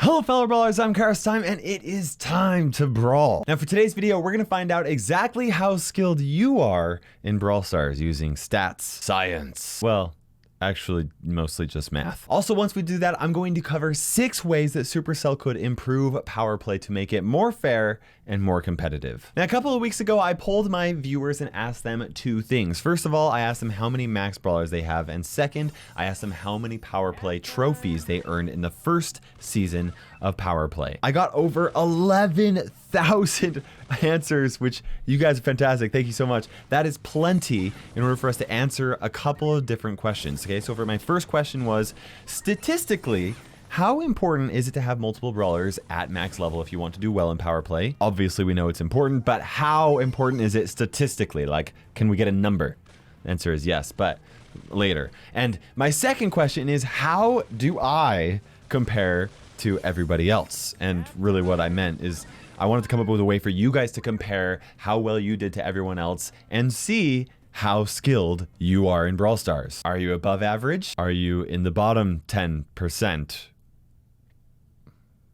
Hello fellow brawlers, I'm KairosTime and it is time to brawl. Now for today's video, we're gonna find out exactly how skilled you are in Brawl Stars using stats, science, well, actually mostly just math. Also, once we do that, I'm going to cover 6 ways that Supercell could improve power play to make it more fair and more competitive. Now, a couple of weeks ago, I polled my viewers and asked them 2 things. First of all, I asked them how many max brawlers they have, and second, I asked them how many power play trophies they earned in the first season of power play. I got over 11,000 answers, which you guys are fantastic. Thank you so much. That is plenty in order for us to answer a couple of different questions. Okay, so for my first question was, statistically, how important is it to have multiple brawlers at max level if you want to do well in power play? Obviously, we know it's important, but how important is it statistically? Like, can we get a number? The answer is yes, but later. And my second question is, how do I compare to everybody else? And really what I meant is I wanted to come up with a way for you guys to compare how well you did to everyone else and see how skilled you are in Brawl Stars. Are you above average? Are you in the bottom 10%?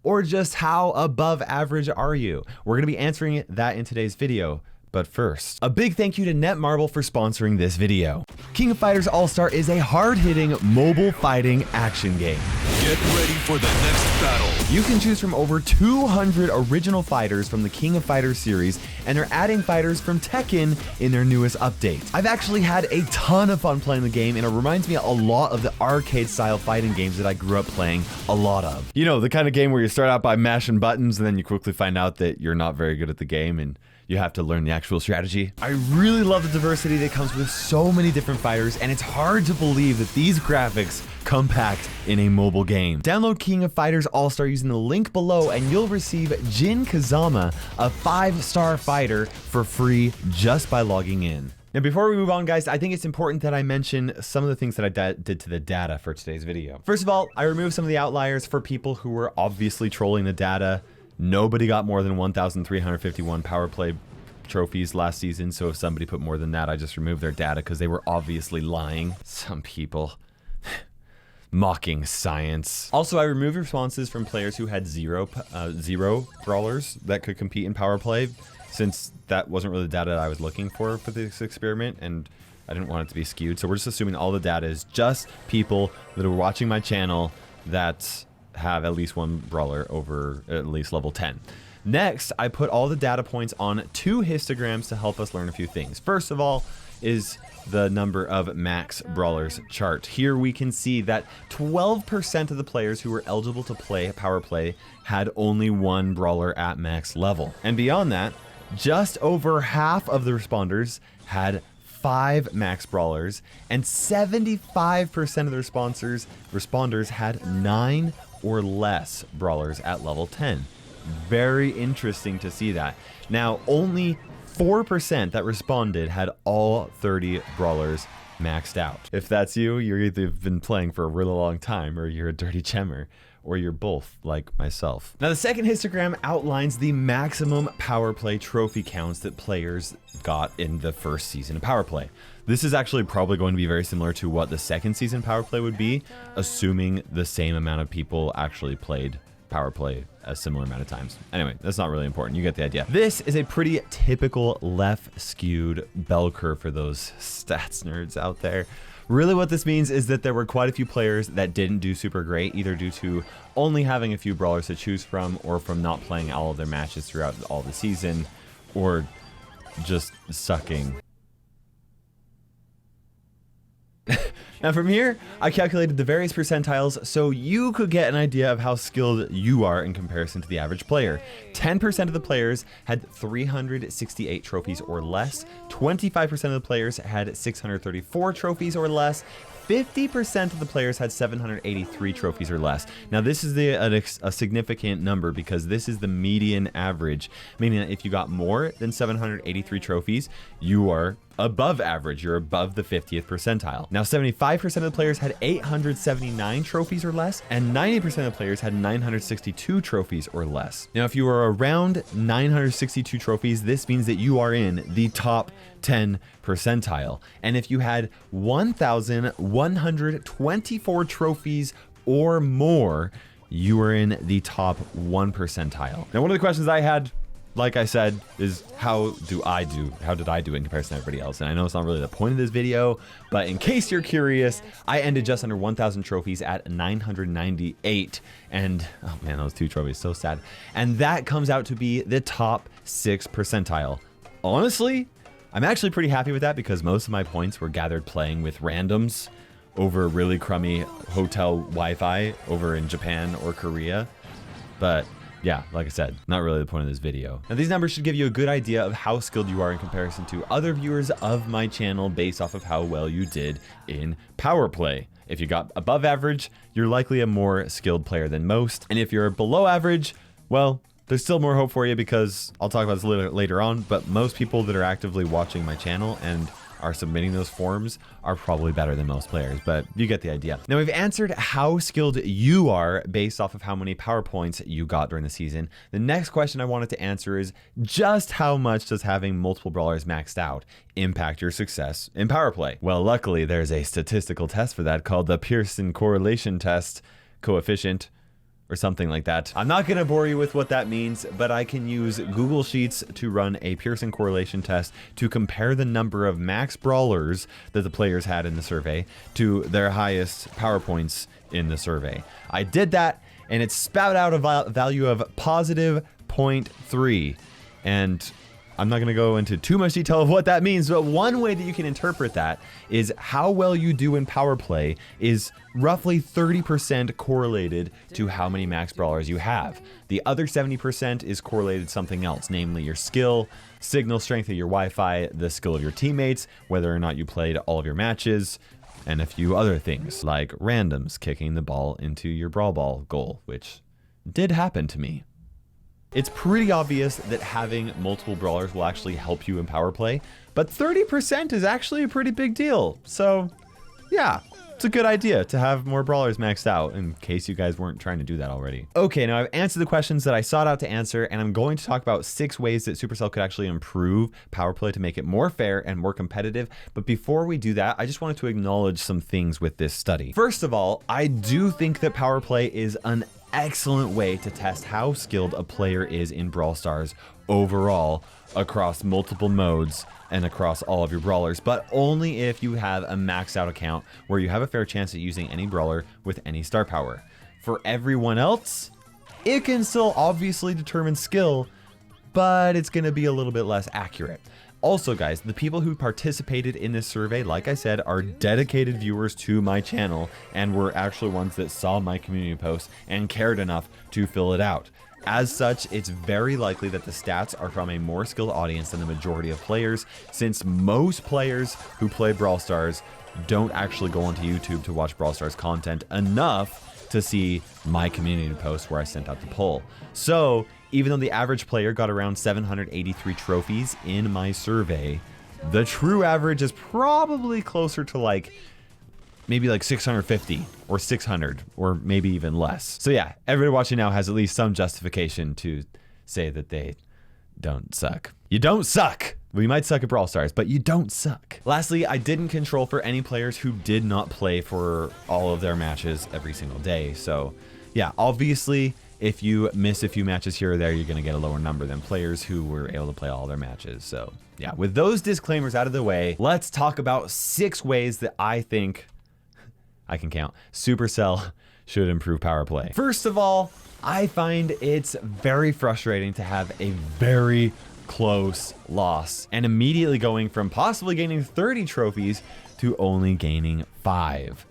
Or just how above average are you? We're gonna be answering that in today's video. But first, a big thank you to Netmarble for sponsoring this video. King of Fighters All-Star is a hard-hitting mobile fighting action game. Get ready for the next battle. You can choose from over 200 original fighters from the King of Fighters series, and they're adding fighters from Tekken in their newest update. I've actually had a ton of fun playing the game, and it reminds me a lot of the arcade-style fighting games that I grew up playing a lot of. You know, the kind of game where you start out by mashing buttons, and then you quickly find out that you're not very good at the game, and you have to learn the actual strategy. I really love the diversity that comes with so many different fighters, and it's hard to believe that these graphics come packed in a mobile game. Download King of Fighters All-Star using the link below, and you'll receive Jin Kazama, a 5-star fighter, for free just by logging in. Now, before we move on, guys, I think it's important that I mention some of the things that I did to the data for today's video. First of all, I removed some of the outliers for people who were obviously trolling the data. Nobody got more than 1,351 power play trophies last season, so if somebody put more than that, I just removed their data because they were obviously lying. Some people mocking science. Also, I removed responses from players who had zero brawlers that could compete in power play, since that wasn't really the data that I was looking for this experiment, and I didn't want it to be skewed. So we're just assuming all the data is just people that are watching my channel that have at least one brawler over at least level 10. Next, I put all the data points on 2 histograms to help us learn a few things. First of all is the number of max brawlers chart. Here we can see that 12% of the players who were eligible to play power play had only 1 brawler at max level. And beyond that, just over half of the responders had 5 max brawlers, and 75% of the responders had 9 or less brawlers at level 10. Very interesting to see that. Now, only 4% that responded had all 30 brawlers maxed out. If that's you, you're either been playing for a really long time, or you're a dirty gemmer, or you're both, like myself. Now, the second histogram outlines the maximum power play trophy counts that players got in the first season of power play. This is actually probably going to be very similar to what the second season power play would be, assuming the same amount of people actually played power play a similar amount of times. Anyway, that's not really important. You get the idea. This is a pretty typical left skewed bell curve for those stats nerds out there. Really what this means is that there were quite a few players that didn't do super great, either due to only having a few brawlers to choose from, or from not playing all of their matches throughout all the season, or just sucking. Now from here, I calculated the various percentiles so you could get an idea of how skilled you are in comparison to the average player. 10% of the players had 368 trophies or less, 25% of the players had 634 trophies or less, 50% of the players had 783 trophies or less. Now this is a significant number because this is the median average, meaning that if you got more than 783 trophies, you are above average, you're above the 50th percentile. Now 75% of the players had 879 trophies or less, and 90% of the players had 962 trophies or less. Now if you are around 962 trophies, this means that you are in the top 10 percentile. And if you had 1,124 trophies or more, you are in the top 1 percentile. Now, one of the questions I had, like I said, is how did I do in comparison to everybody else? And I know it's not really the point of this video, but in case you're curious, I ended just under 1,000 trophies at 998. And oh man, those 2 trophies, so sad. And that comes out to be the top 6 percentile. Honestly, I'm actually pretty happy with that because most of my points were gathered playing with randoms over really crummy hotel Wi-Fi over in Japan or Korea. But yeah, like I said, not really the point of this video. Now, these numbers should give you a good idea of how skilled you are in comparison to other viewers of my channel based off of how well you did in power play. If you got above average, you're likely a more skilled player than most. And if you're below average, well, there's still more hope for you because I'll talk about this later on, but most people that are actively watching my channel and are submitting those forms are probably better than most players, but you get the idea. Now, we've answered how skilled you are based off of how many power points you got during the season. The next question I wanted to answer is just how much does having multiple brawlers maxed out impact your success in power play? Well, luckily there's a statistical test for that called the Pearson correlation test coefficient, or something like that. I'm not gonna bore you with what that means, but I can use Google Sheets to run a Pearson correlation test to compare the number of max brawlers that the players had in the survey to their highest power points in the survey. I did that, and it spat out a value of positive 0.3. And I'm not gonna go into too much detail of what that means, but one way that you can interpret that is how well you do in power play is roughly 30% correlated to how many max brawlers you have. The other 70% is correlated to something else, namely your skill, signal strength of your Wi-Fi, the skill of your teammates, whether or not you played all of your matches, and a few other things like randoms kicking the ball into your brawl ball goal, which did happen to me. It's pretty obvious that having multiple brawlers will actually help you in power play, but 30% is actually a pretty big deal. So yeah, it's a good idea to have more brawlers maxed out in case you guys weren't trying to do that already. Okay, now I've answered the questions that I sought out to answer, and I'm going to talk about 6 ways that Supercell could actually improve power play to make it more fair and more competitive. But before we do that, I just wanted to acknowledge some things with this study. First of all, I do think that power play is an excellent way to test how skilled a player is in Brawl Stars overall across multiple modes and across all of your brawlers, but only if you have a maxed out account where you have a fair chance at using any brawler with any star power. For everyone else, it can still obviously determine skill, but it's going to be a little bit less accurate. Also, guys, the people who participated in this survey, like I said, are dedicated viewers to my channel and were actually ones that saw my community post and cared enough to fill it out. As such, it's very likely that the stats are from a more skilled audience than the majority of players, since most players who play Brawl Stars don't actually go onto YouTube to watch Brawl Stars content enough to see my community post where I sent out the poll. So even though the average player got around 783 trophies in my survey, the true average is probably closer to maybe 650 or 600 or maybe even less. So yeah, everybody watching now has at least some justification to say that they don't suck. You don't suck. We might suck at Brawl Stars, but you don't suck. Lastly, I didn't control for any players who did not play for all of their matches every single day. So yeah, obviously, if you miss a few matches here or there, you're gonna get a lower number than players who were able to play all their matches. So yeah, with those disclaimers out of the way, let's talk about 6 ways that I think, I can count, Supercell should improve power play. First of all, I find it's very frustrating to have a very close loss and immediately going from possibly gaining 30 trophies to only gaining 5.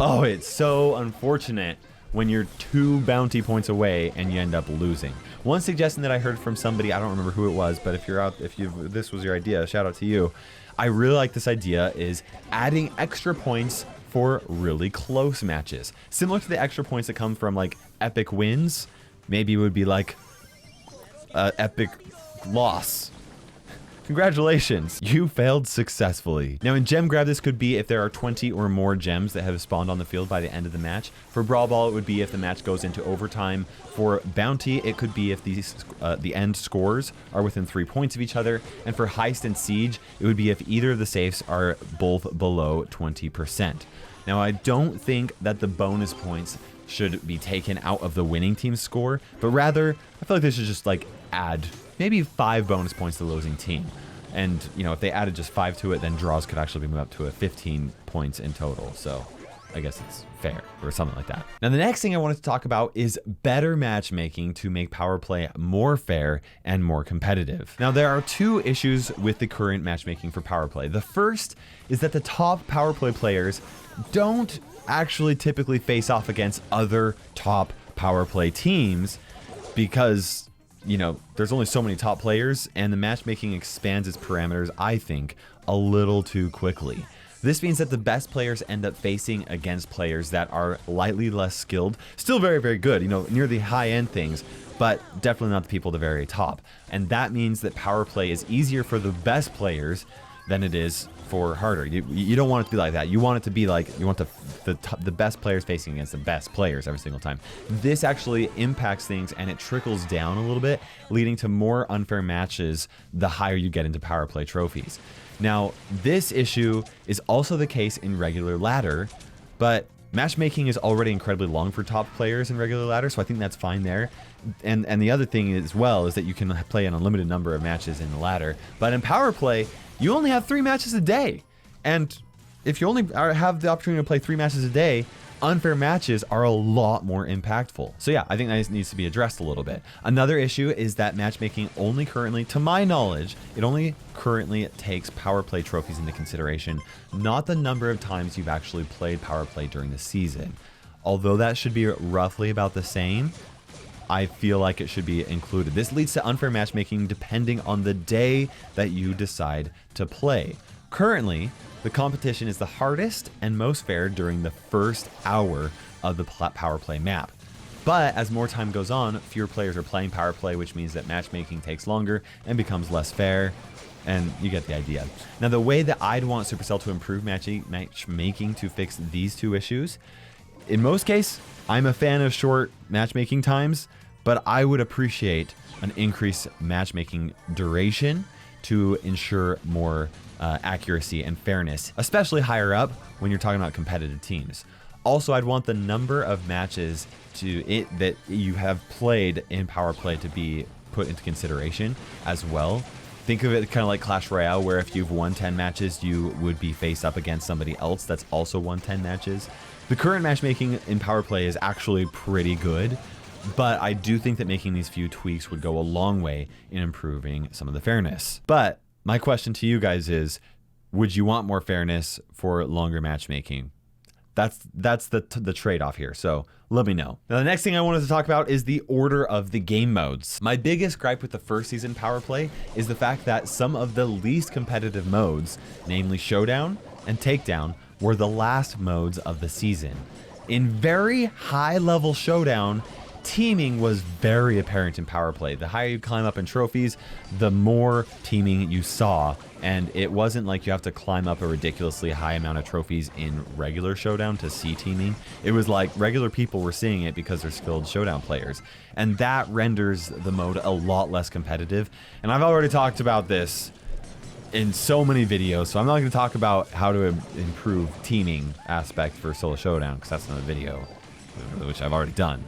Oh, it's so unfortunate when you're 2 bounty points away and you end up losing. One suggestion that I heard from somebody, I don't remember who it was, but if this was your idea, shout out to you. I really like this idea, is adding extra points for really close matches. Similar to the extra points that come from epic wins, maybe it would be epic loss. Congratulations, you failed successfully. Now in gem grab, this could be if there are 20 or more gems that have spawned on the field by the end of the match. For brawl ball, it would be if the match goes into overtime. For bounty, it could be if the end scores are within 3 points of each other. And for heist and siege, it would be if either of the safes are both below 20%. Now I don't think that the bonus points should be taken out of the winning team's score, but rather I feel like they should just like add maybe 5 bonus points to the losing team. And, you know, if they added just 5 to it, then draws could actually be moved up to a 15 points in total. So I guess it's fair or something like that. Now, the next thing I wanted to talk about is better matchmaking to make power play more fair and more competitive. Now, there are 2 issues with the current matchmaking for power play. The first is that the top power play players don't actually typically face off against other top power play teams because, you know, there's only so many top players and the matchmaking expands its parameters, I think, a little too quickly. This means that the best players end up facing against players that are lightly less skilled, still very, very good, you know, near the high end things, but definitely not the people at the very top. And that means that power play is easier for the best players than it is for harder. You don't want it to be like that. You want it to be like, you want the best players facing against the best players every single time. This actually impacts things and it trickles down a little bit, leading to more unfair matches the higher you get into power play trophies. Now, this issue is also the case in regular ladder, but matchmaking is already incredibly long for top players in regular ladder, so I think that's fine there. And the other thing as well is that you can play an unlimited number of matches in the ladder, but in power play, you only have 3 matches a day. And if you only have the opportunity to play 3 matches a day, unfair matches are a lot more impactful. So yeah, I think that needs to be addressed a little bit. Another issue is that matchmaking only currently, to my knowledge, it only currently takes power play trophies into consideration, not the number of times you've actually played power play during the season. Although that should be roughly about the same, I feel like it should be included. This leads to unfair matchmaking depending on the day that you decide to play. Currently, the competition is the hardest and most fair during the first hour of the power play map. But as more time goes on, fewer players are playing power play, which means that matchmaking takes longer and becomes less fair. And you get the idea. Now, the way that I'd want Supercell to improve matchmaking to fix these 2 issues, in most cases, I'm a fan of short matchmaking times, but I would appreciate an increased matchmaking duration to ensure more accuracy and fairness, especially higher up when you're talking about competitive teams. Also, I'd want the number of matches that you have played in power play to be put into consideration as well. Think of it kind of like Clash Royale, where if you've won 10 matches, you would be faced up against somebody else that's also won 10 matches. The current matchmaking in power play is actually pretty good, but I do think that making these few tweaks would go a long way in improving some of the fairness. But my question to you guys is, would you want more fairness for longer matchmaking? That's the trade-off here, so let me know. Now, the next thing I wanted to talk about is the order of the game modes. My biggest gripe with the first season power play is the fact that some of the least competitive modes, namely Showdown and Takedown, were the last modes of the season. In very high-level Showdown, teaming was very apparent in power play. The higher you climb up in trophies, the more teaming you saw. And it wasn't like you have to climb up a ridiculously high amount of trophies in regular Showdown to see teaming. It was like regular people were seeing it because they're skilled Showdown players. And that renders the mode a lot less competitive. And I've already talked about this in so many videos, so I'm not going to talk about how to improve teaming aspect for solo Showdown, because that's another video, which I've already done.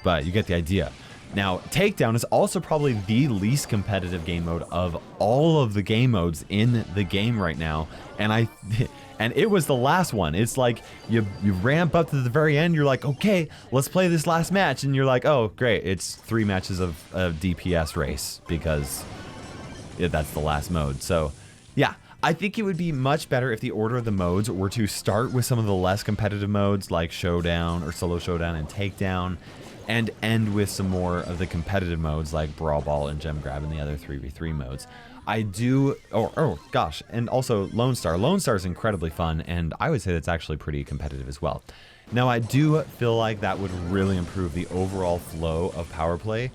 But you get the idea. Now, Takedown is also probably the least competitive game mode of all of the game modes in the game right now, and it was the last one. It's like you ramp up to the very end, you're like, okay, let's play this last match, and you're like, oh great, it's 3 matches of DPS race, because that's the last mode. So yeah, I think it would be much better if the order of the modes were to start with some of the less competitive modes like Showdown or Solo Showdown and Takedown, and end with some more of the competitive modes like Brawl Ball and Gem Grab and the other 3v3 modes. I do, oh gosh, and also Lone Star. Lone Star is incredibly fun, and I would say that's actually pretty competitive as well. Now, I do feel like that would really improve the overall flow of power play,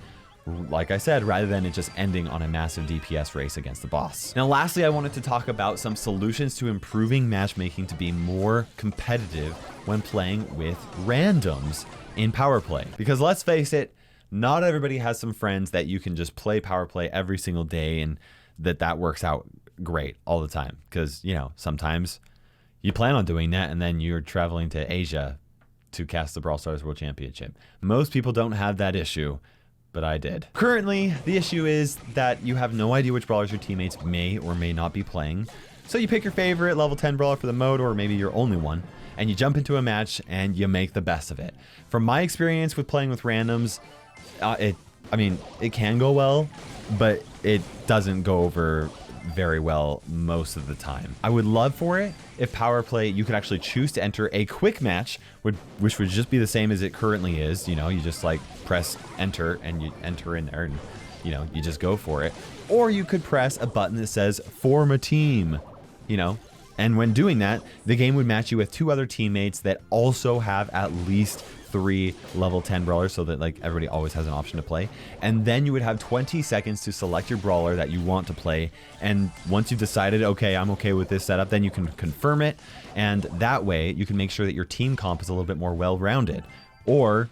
like I said, rather than it just ending on a massive DPS race against the boss. Now, lastly, I wanted to talk about some solutions to improving matchmaking to be more competitive when playing with randoms in power play. Because let's face it, not everybody has some friends that you can just play power play every single day and that works out great all the time. Because, you know, sometimes you plan on doing that and then you're traveling to Asia to cast the Brawl Stars World Championship. Most people don't have that issue, but I did. Currently, the issue is that you have no idea which brawlers your teammates may or may not be playing. So you pick your favorite level 10 brawler for the mode, or maybe your only one, and you jump into a match and you make the best of it. From my experience with playing with randoms, it can go well, but it doesn't go over very well most of the time. I would love for it if power play, you could actually choose to enter a quick match, which would just be the same as it currently is. You know, you just like press enter and you enter in there and, you know, you just go for it. Or you could press a button that says form a team, you know, and when doing that, the game would match you with 2 other teammates that also have at least 3 level 10 brawlers, so that like everybody always has an option to play. And then you would have 20 seconds to select your brawler that you want to play. And once you've decided, okay, I'm okay with this setup, then you can confirm it. And that way you can make sure that your team comp is a little bit more well-rounded. Or,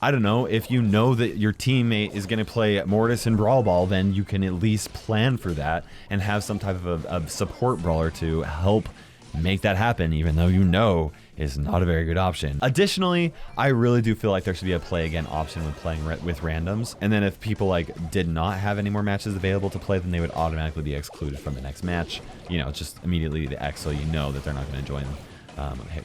I don't know, if you know that your teammate is going to play Mortis and Brawl Ball, then you can at least plan for that and have some type of a support brawler to help make that happen, even though you know is not a very good option. Additionally, I really do feel like there should be a play again option when playing with randoms. And then if people like did not have any more matches available to play, then they would automatically be excluded from the next match. You know, just immediately the X, so you know that they're not going to join.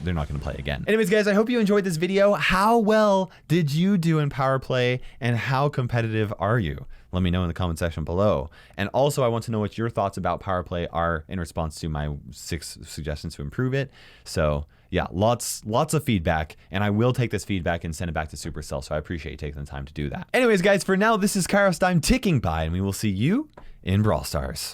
They're not going to play again. Anyways, guys, I hope you enjoyed this video. How well did you do in power play, and how competitive are you? Let me know in the comment section below. And also, I want to know what your thoughts about power play are in response to my 6 suggestions to improve it. So yeah, lots of feedback, and I will take this feedback and send it back to Supercell, so I appreciate you taking the time to do that. Anyways, guys, for now, this is KairosTime ticking by, and we will see you in Brawl Stars.